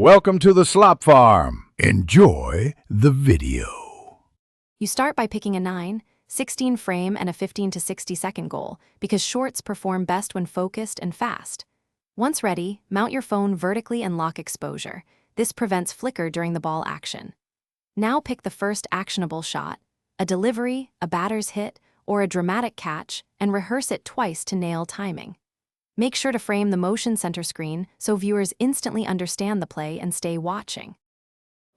Welcome to the Slop Farm. Enjoy the video. You start by picking a 9, 16 frame and a 15 to 60 second goal because shorts perform best when focused and fast. Once ready, mount your phone vertically and lock exposure. This prevents flicker during the ball action. Now pick the first actionable shot, a delivery, a batter's hit, or a dramatic catch, and rehearse it twice to nail timing. Make sure to frame the motion center screen so viewers instantly understand the play and stay watching.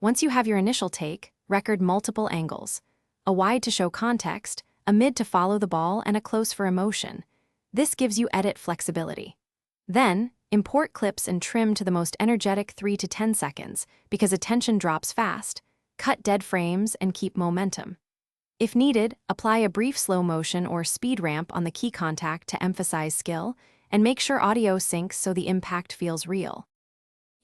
Once you have your initial take, record multiple angles: a wide to show context, a mid to follow the ball, and a close for emotion. This gives you edit flexibility. Then, import clips and trim to the most energetic 3 to 10 seconds because attention drops fast. Cut dead frames and keep momentum. If needed, apply a brief slow motion or speed ramp on the key contact to emphasize skill, and make sure audio syncs so the impact feels real.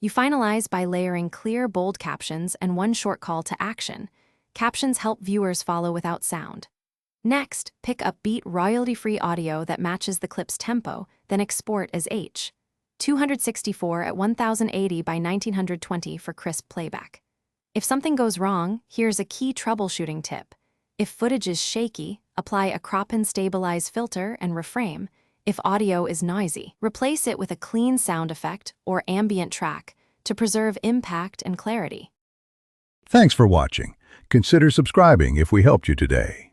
You finalize by layering clear, bold captions and one short call to action. Captions help viewers follow without sound. Next, pick upbeat, royalty-free audio that matches the clip's tempo, then export as H.264 at 1080 by 1920 for crisp playback. If something goes wrong, here's a key troubleshooting tip. If footage is shaky, apply a crop and stabilize filter and reframe. If audio is noisy, replace it with a clean sound effect or ambient track to preserve impact and clarity. Thanks for watching. Consider subscribing if we helped you today.